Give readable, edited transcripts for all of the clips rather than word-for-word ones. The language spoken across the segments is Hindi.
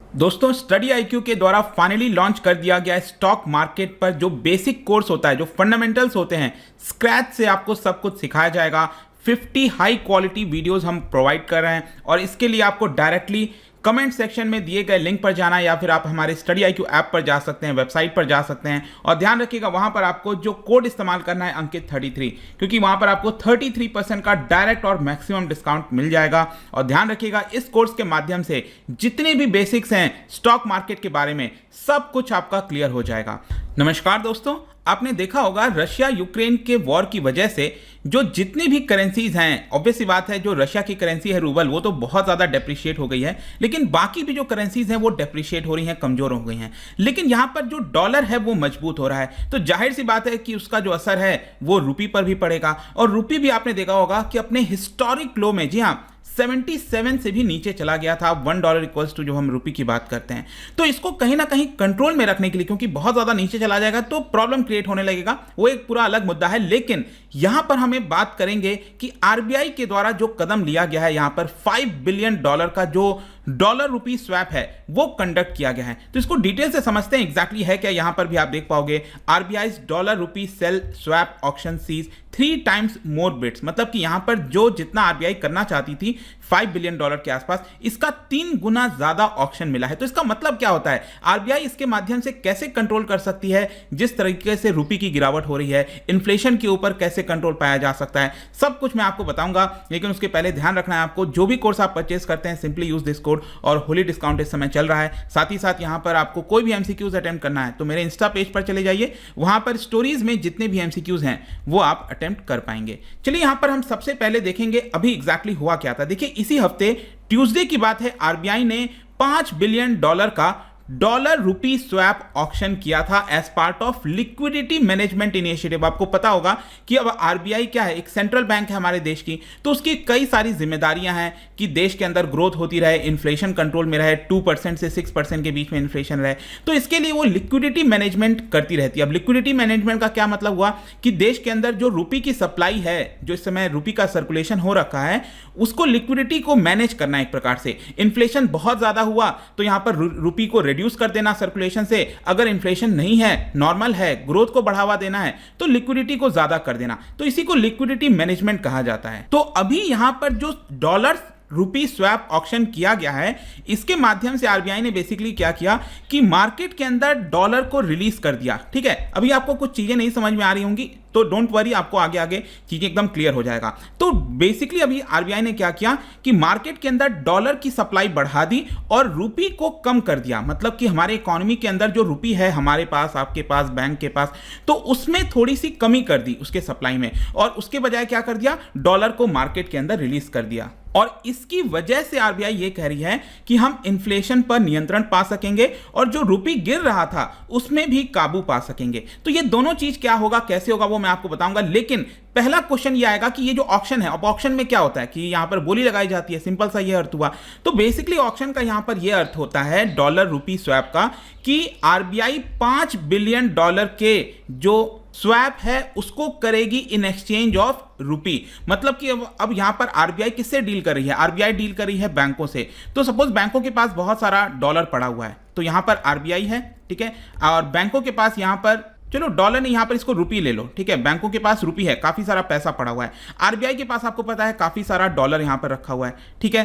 दोस्तों स्टडी आईक्यू के द्वारा फाइनली लॉन्च कर दिया गया है स्टॉक मार्केट पर जो बेसिक कोर्स होता है, जो फंडामेंटल्स होते हैं, स्क्रैच से आपको सब कुछ सिखाया जाएगा। 50 हाई क्वालिटी वीडियोस हम प्रोवाइड कर रहे हैं और इसके लिए आपको डायरेक्टली कमेंट सेक्शन में दिए गए लिंक पर जाना या फिर आप हमारे स्टडी आईक्यू ऐप पर जा सकते हैं, वेबसाइट पर जा सकते हैं। और ध्यान रखिएगा वहां पर आपको जो कोड इस्तेमाल करना है अंकित 33, क्योंकि वहां पर आपको 33% का डायरेक्ट और मैक्सिमम डिस्काउंट मिल जाएगा। और ध्यान रखिएगा इस कोर्स के माध्यम से जितने भी बेसिक्स हैं स्टॉक मार्केट के बारे में सब कुछ आपका क्लियर हो जाएगा। नमस्कार दोस्तों, आपने देखा होगा रशिया यूक्रेन के वॉर की वजह से जो जितनी भी करेंसीज हैं, ऑब्वियस सी बात है जो रशिया की करेंसी है रूबल, वो तो बहुत ज़्यादा डेप्रिशिएट हो गई है, लेकिन बाकी भी जो करेंसीज हैं वो डेप्रिशिएट हो रही हैं, कमज़ोर हो गई हैं। लेकिन यहाँ पर जो डॉलर है वो मजबूत हो रहा है, तो जाहिर सी बात है कि उसका जो असर है वो रुपी पर भी पड़ेगा। और रुपी भी आपने देखा होगा कि अपने हिस्टोरिक लो में, जी हाँ, 77 से भी नीचे चला गया था। $1 इक्वल्स टू जो हम रुपी की बात करते हैं, तो इसको कहीं ना कहीं कंट्रोल में रखने के लिए, क्योंकि बहुत ज्यादा नीचे चला जाएगा तो प्रॉब्लम क्रिएट होने लगेगा, वो एक पूरा अलग मुद्दा है। लेकिन यहां पर हमें बात करेंगे कि आरबीआई के द्वारा जो कदम लिया गया है, यहां पर $5 बिलियन का जो डॉलर रुपी स्वैप है वो कंडक्ट किया गया है। तो इसको डिटेल से समझते हैं एग्जैक्टली है क्या। यहां पर भी आप देख पाओगे RBI dollar rupee sell swap auction sees 3 times more bids, मतलब कि यहां पर जो जितना आरबीआई करना चाहती थी $5 बिलियन के आसपास, इसका 3 गुना ज्यादा ऑक्शन मिला है। तो इसका मतलब क्या होता है, आरबीआई इसके माध्यम से कैसे कंट्रोल कर सकती है, जिस तरीके से रुपी की गिरावट हो रही है, इन्फ्लेशन के ऊपर कैसे कंट्रोल पाया जा सकता है, सब कुछ मैं आपको बताऊंगा। लेकिन उसके पहले ध्यान रखना है आपको, जो भी कोर्स आप परचेस करते हैं सिंपली यूज दिस कोड, और होली डिस्काउंट इस समय चल रहा है। साथ ही साथ यहां पर आपको कोई भी एमसीक्यूज अटेम्प्ट करना है तो मेरे इंस्टा पेज पर चले जाइए, वहां पर स्टोरीज में जितने भी एमसीक्यूज हैं वो आप अटेम्प्ट कर पाएंगे। चलिए यहां पर हम सबसे पहले देखेंगे अभी एग्जैक्टली हुआ क्या था। देखिए इसी हफ्ते ट्यूसडे की बात है, आरबीआई ने $5 बिलियन का डॉलर रुपी स्वैप ऑक्शन किया था as part of liquidity management initiative. आपको पता होगा कि अब आरबीआई क्या है, एक सेंट्रल बैंक है हमारे देश की, तो उसकी कई सारी जिम्मेदारियां हैं कि देश के अंदर ग्रोथ होती रहे, इन्फ्लेशन कंट्रोल में रहे, 2% से 6% के बीच में इन्फ्लेशन रहे, तो इसके लिए वो लिक्विडिटी मैनेजमेंट करती रहती है। अब लिक्विडिटी मैनेजमेंट का क्या मतलब हुआ कि देश के अंदर जो रुपी की सप्लाई है, जो इस समय रुपी का सर्कुलेशन हो रखा है, उसको लिक्विडिटी को मैनेज करना एक प्रकार से। इन्फ्लेशन बहुत ज्यादा हुआ तो यहां पर रुपी को रिड्यूस कर देना सर्कुलेशन से, अगर इन्फ्लेशन नहीं है, नॉर्मल है, ग्रोथ को बढ़ावा देना है तो लिक्विडिटी को ज्यादा कर देना, तो इसी को लिक्विडिटी मैनेजमेंट कहा जाता है। तो अभी यहां पर जो डॉलर रुपी स्वैप ऑक्शन किया गया है, इसके माध्यम से आरबीआई ने बेसिकली क्या किया कि मार्केट के अंदर डॉलर को रिलीज कर दिया। ठीक है, अभी आपको कुछ चीजें नहीं समझ में आ रही होंगी तो डोंट वरी, आपको आगे आगे चीजें एकदम क्लियर हो जाएगा। तो बेसिकली अभी आरबीआई ने क्या किया कि मार्केट के अंदर डॉलर की सप्लाई बढ़ा दी और रुपी को कम कर दिया, मतलब कि हमारे इकोनॉमी के अंदर जो रुपी है हमारे पास, आपके पास, बैंक के पास, तो उसमें थोड़ी सी कमी कर दी उसके सप्लाई में, और उसके बजाय क्या कर दिया, डॉलर को मार्केट के अंदर रिलीज कर दिया। और इसकी वजह से आरबीआई ये कह रही है कि हम इन्फ्लेशन पर नियंत्रण पा सकेंगे और जो रुपी गिर रहा था उसमें भी काबू पा सकेंगे। तो ये दोनों चीज क्या होगा, कैसे होगा, वो मैं आपको बताऊंगा। लेकिन पहला क्वेश्चन ये आएगा कि ये जो ऑक्शन है, अब ऑक्शन में क्या होता है कि यहां पर बोली लगाई जाती है, सिंपल सा ये अर्थ हुआ। तो बेसिकली ऑक्शन का यहां पर ये अर्थ होता है डॉलर रुपी स्वैप का कि आरबीआई $5 बिलियन के जो स्वैप है उसको करेगी इन एक्सचेंज ऑफ रुपी। मतलब कि अब यहां पर आरबीआई किससे डील कर रही है, आरबीआई डील कर रही है बैंकों से। तो सपोज बैंकों के पास बहुत सारा डॉलर पड़ा हुआ है, तो यहां पर आरबीआई है, ठीक है, और बैंकों के पास यहां पर, चलो डॉलर नहीं, यहां पर इसको रुपी ले लो, ठीक है, बैंकों के पास रुपी है, काफी सारा पैसा पड़ा हुआ है। आरबीआई के पास आपको पता है काफी सारा डॉलर यहां पर रखा हुआ है, ठीक है,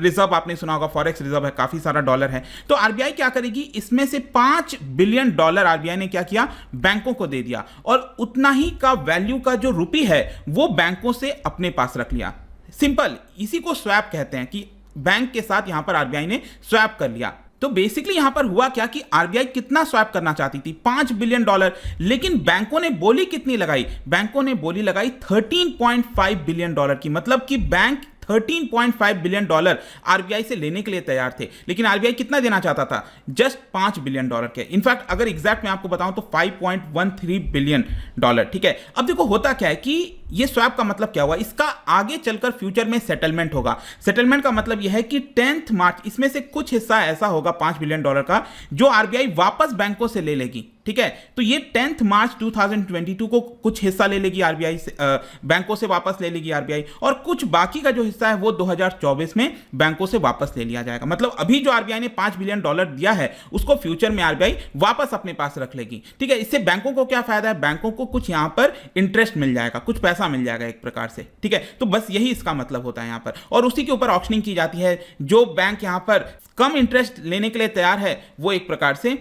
रिजर्व आपने सुना होगा, फॉरेक्स रिजर्व है, काफी सारा डॉलर है। तो आरबीआई क्या करेगी, इसमें से $5 बिलियन आरबीआई ने क्या किया, बैंकों को दे दिया, और उतना ही का वैल्यू का जो रुपी है वो बैंकों से अपने पास रख लिया। सिंपल, इसी को स्वैप कहते हैं कि बैंक के साथ यहां पर आरबीआई ने स्वैप कर लिया। तो बेसिकली यहां पर हुआ क्या कि आरबीआई कितना स्वैप करना चाहती थी, $5 बिलियन, लेकिन बैंकों ने बोली कितनी लगाई, बैंकों ने बोली लगाई $13.5 बिलियन की, मतलब कि बैंक $13.5 बिलियन आरबीआई से लेने के लिए तैयार थे। लेकिन आरबीआई कितना देना चाहता था, जस्ट $5 बिलियन के। इनफैक्ट अगर एग्जैक्ट मैं आपको बताऊं तो $5.13 बिलियन, ठीक है। अब देखो होता क्या है कि ये स्वैप का मतलब क्या हुआ, इसका आगे चलकर फ्यूचर में सेटलमेंट होगा। सेटलमेंट का मतलब यह है कि 10 मार्च इसमें से कुछ हिस्सा ऐसा होगा $5 बिलियन का जो आरबीआई वापस बैंकों से ले लेगी, ठीक है। तो ये 10 मार्च 2022 को कुछ हिस्सा ले लेगी आरबीआई से, बैंकों से वापस ले लेगी आरबीआई, और कुछ बाकी का जो हिस्सा है वो 2024 में बैंकों से वापस ले लिया जाएगा। मतलब अभी जो आरबीआई ने $5 बिलियन दिया है उसको फ्यूचर में आरबीआई वापस अपने पास रख लेगी, ठीक है। इससे बैंकों को क्या फायदा है, बैंकों को कुछ यहां पर इंटरेस्ट मिल जाएगा, कुछ पैसा मिल जाएगा एक प्रकार से, ठीक है। तो बस यही इसका मतलब होता है यहां पर, और उसी के ऊपर ऑक्शनिंग की जाती है। जो बैंक यहां पर कम इंटरेस्ट लेने के लिए तैयार है वो एक प्रकार से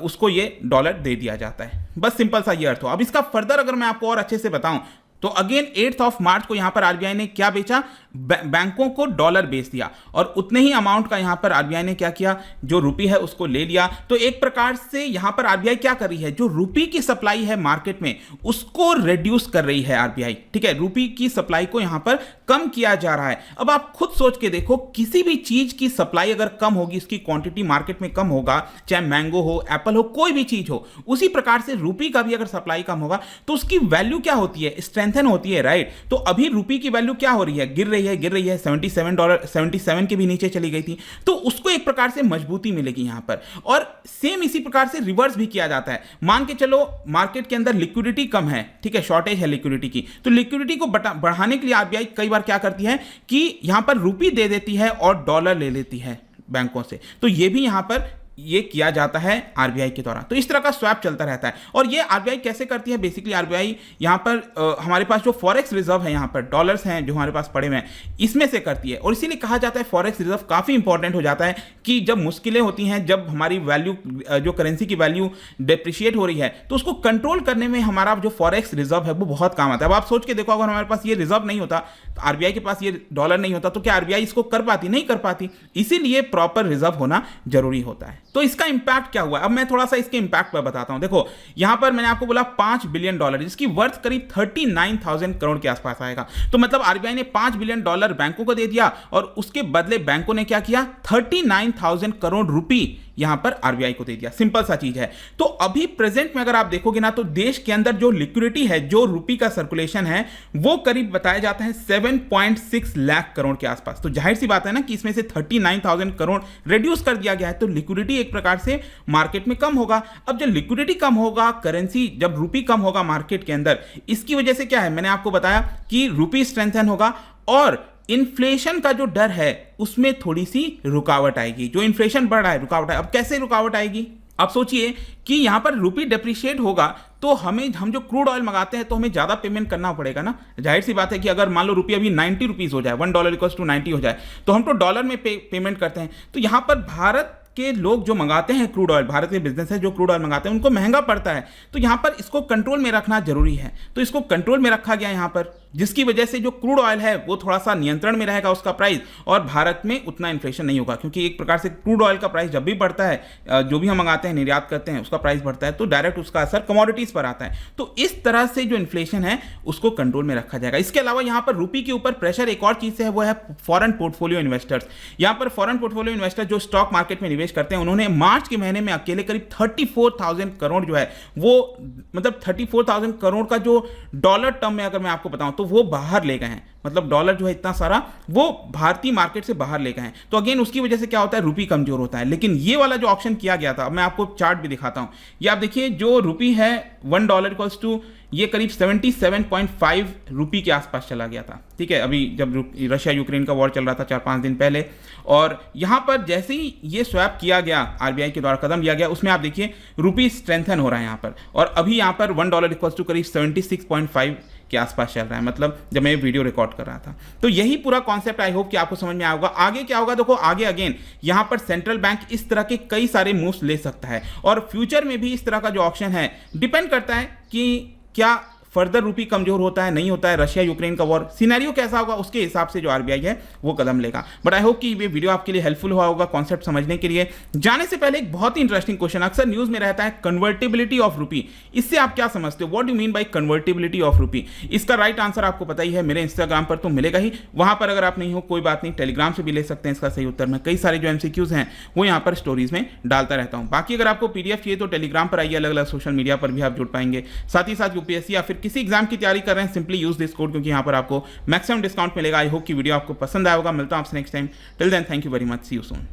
उसको ये डॉलर दे दिया जाता है। बस सिंपल सा ये अर्थ हो। अब इसका फर्दर अगर मैं आपको और अच्छे से बताऊं तो अगेन 8 मार्च को यहां पर आरबीआई ने क्या बेचा, बैंकों को डॉलर बेच दिया, और उतने ही अमाउंट का यहां पर आरबीआई ने क्या किया, जो रुपी है उसको ले लिया। तो एक प्रकार से यहां पर आरबीआई क्या कर रही है, जो रुपी की सप्लाई है मार्केट में उसको रिड्यूस कर रही है आरबीआई, ठीक है। रुपी की सप्लाई को यहां पर कम किया जा रहा है। अब आप खुद सोच के देखो, किसी भी चीज की सप्लाई अगर कम होगी, इसकी क्वांटिटी मार्केट में कम होगा, चाहे मैंगो हो, एप्पल हो, कोई भी चीज हो, उसी प्रकार से रुपी का भी अगर सप्लाई कम होगा तो उसकी वैल्यू क्या होती है, स्ट्रेंथन होती है, राइट। तो अभी रुपी की वैल्यू क्या हो रही है, गिर रही है $77 के भी नीचे चली गई थी। तो उसको एक प्रकार से मजबूती मिलेगी यहां पर। और सेम इसी प्रकार से रिवर्स भी किया जाता है। मान के चलो मार्केट के अंदर लिक्विडिटी कम है, ठीक है, शॉर्टेज है लिक्विडिटी की, तो लिक्विडिटी को बढ़ाने के लिए आरबीआई कई बार क्या करती है कि यहां पर रुपी दे देती है और डॉलर ले लेती है बैंकों से। तो यह भी यहां पर ये किया जाता है आरबीआई के द्वारा। तो इस तरह का स्वैप चलता रहता है। और ये आरबीआई कैसे करती है, बेसिकली आरबीआई यहां पर हमारे पास जो फॉरेक्स रिजर्व है, यहां पर डॉलर्स हैं जो हमारे पास पड़े हुए हैं, इसमें से करती है। और इसीलिए कहा जाता है फॉरेक्स रिजर्व काफी इंपॉर्टेंट हो जाता है कि जब मुश्किलें होती हैं, जब हमारी वैल्यू, जो करेंसी की वैल्यू डिप्रिशिएट हो रही है, तो उसको कंट्रोल करने में हमारा जो फॉरेक्स रिजर्व है वो बहुत काम आता है। अब आप सोच के देखो, अगर हमारे पास ये रिजर्व नहीं होता, आरबीआई के पास ये डॉलर नहीं होता, तो क्या आरबीआई इसको कर पाती, नहीं कर पाती। इसीलिए प्रॉपर रिजर्व होना जरूरी होता है। तो इसका इंपैक्ट क्या हुआ, अब मैं थोड़ा सा इसके इंपैक्ट पर बताता हूं। देखो यहां पर मैंने आपको बोला $5 बिलियन, जिसकी वर्थ करीब 39,000 करोड़ के आसपास आएगा। तो मतलब आरबीआई ने $5 बिलियन बैंकों को दे दिया, और उसके बदले बैंकों ने क्या किया, 39,000 करोड़ रुपी यहां पर आरबीआई को दे दिया। सिंपल सा चीज है। तो अभी प्रेजेंट में अगर आप देखोगे ना, तो देश के अंदर जो लिक्विडिटी है, जो रुपी का सर्कुलेशन है, वो करीब बताया जाता है 7.6 लाख करोड़ के आसपास। तो जाहिर सी बात है ना कि इसमें से 39,000 करोड़ रिड्यूस कर दिया गया है, तो लिक्विडिटी एक प्रकार से मार्केट में कम होगा। अब जब लिक्विडिटी कम होगा, करेंसी, जब रुपी कम होगा मार्केट के अंदर, इसकी वजह से क्या है, मैंने आपको बताया कि रुपी स्ट्रेंथन होगा, और इन्फ्लेशन का जो डर है उसमें थोड़ी सी रुकावट आएगी। जो इन्फ्लेशन बढ़ रहा है, रुकावट है। अब कैसे रुकावट आएगी, आप सोचिए कि यहां पर रुपी डेप्रिशिएट होगा तो हम जो क्रूड ऑयल मंगाते हैं तो हमें ज्यादा पेमेंट करना पड़ेगा ना। जाहिर सी बात है कि अगर मान लो रुपया अभी 90 रुपीज हो जाए, $1 = 90 हो जाए, तो हम तो डॉलर में पेमेंट करते हैं। तो यहां पर भारत के लोग जो मंगाते हैं क्रूड ऑयल, भारत के बिजनेस है जो क्रूड ऑयल मंगाते हैं, उनको महंगा पड़ता है। तो यहां पर इसको कंट्रोल में रखना जरूरी है। तो इसको कंट्रोल में रखा गया यहां पर, जिसकी वजह से जो क्रूड ऑयल है वो थोड़ा सा नियंत्रण में रहेगा उसका प्राइस, और भारत में उतना इन्फ्लेशन नहीं होगा। क्योंकि एक प्रकार से क्रूड ऑयल का प्राइस जब भी बढ़ता है, जो भी हम मंगाते हैं, निर्यात करते हैं, उसका प्राइस बढ़ता है, तो डायरेक्ट उसका असर कमोडिटीज पर आता है। तो इस तरह से जो इन्फ्लेशन है उसको कंट्रोल में रखा जाएगा। इसके अलावा यहां पर रुपी के ऊपर प्रेशर एक और चीज से है, वो है फॉरेन पोर्टफोलियो इन्वेस्टर्स। यहां पर फॉरेन पोर्टफोलियो इन्वेस्टर जो स्टॉक मार्केट में निवेश करते हैं, उन्होंने मार्च के महीने में अकेले करीब 34,000 करोड़ जो है वो, मतलब 34,000 करोड़ का जो डॉलर टर्म में अगर मैं आपको बताऊं तो वो बाहर ले गए हैं। मतलब डॉलर जो है इतना सारा वो भारतीय मार्केट से बाहर ले गए हैं। तो अगेन उसकी वजह से क्या होता है, रुपी कमजोर होता है। लेकिन ये वाला जो ऑप्शन किया गया था, मैं आपको चार्ट भी दिखाता हूं। ये आप देखिए, जो रुपी है $1 = ये करीब 77.5 रुपी के आसपास चला गया था, ठीक है, अभी जब रशिया यूक्रेन का वॉर चल रहा था 4-5 दिन पहले। और यहां पर जैसे ही ये स्वैप किया गया, आरबीआई के द्वारा कदम लिया गया, उसमें आप देखिए रुपी स्ट्रेंथन हो रहा है यहां पर। और अभी यहां पर $1 = करीब 76.5 के आसपास चल रहा है, मतलब जब मैं वीडियो रिकॉर्ड कर रहा था। तो यही पूरा कॉन्सेप्ट, आई होप कि आपको समझ में आया होगा। आगे क्या होगा, देखो आगे अगेन यहां पर सेंट्रल बैंक इस तरह के कई सारे मूव्स ले सकता है, और फ्यूचर में भी इस तरह का जो ऑप्शन है, डिपेंड करता है कि क्या फर्दर रुपी कमजोर होता है, नहीं होता है, रशिया यूक्रेन का वॉर सिनेरियो कैसा होगा, उसके हिसाब से जो आरबीआई है वो कदम लेगा। बट आई होप कि ये वीडियो आपके लिए हेल्पफुल हुआ होगा कॉन्सेप्ट समझने के लिए। जाने से पहले एक बहुत ही इंटरेस्टिंग क्वेश्चन अक्सर न्यूज में रहता है, कन्वर्टिबिलिटी ऑफ रुपी। इससे आप क्या समझते हो, what do mean by convertibility of rupee? इसका राइट आंसर आपको पता ही है, मेरे इंस्टाग्राम पर तो मिलेगा ही। वहां पर अगर आप नहीं हो कोई बात नहीं, टेलीग्राम से भी ले सकते हैं इसका सही उत्तर। मैं कई सारे जो एमसीक्यूज हैं वो यहाँ पर स्टोरीज में डालता रहता हूँ। बाकी अगर आपको पीडीएफ चाहिए तो टेलीग्राम पर आइए, अलग अलग सोशल मीडिया पर भी आप जुड़ पाएंगे। साथ ही साथ यूपीएससी या फिर किसी एग्जाम की तैयारी कर रहे हैं, सिंपली यूज दिस कोड, क्योंकि यहाँ पर आपको मैक्सिमम डिस्काउंट मिलेगा। आई होप कि वीडियो आपको पसंद आया होगा। मिलता हूँ आपसे next time. Till then, thank you very much, see you soon.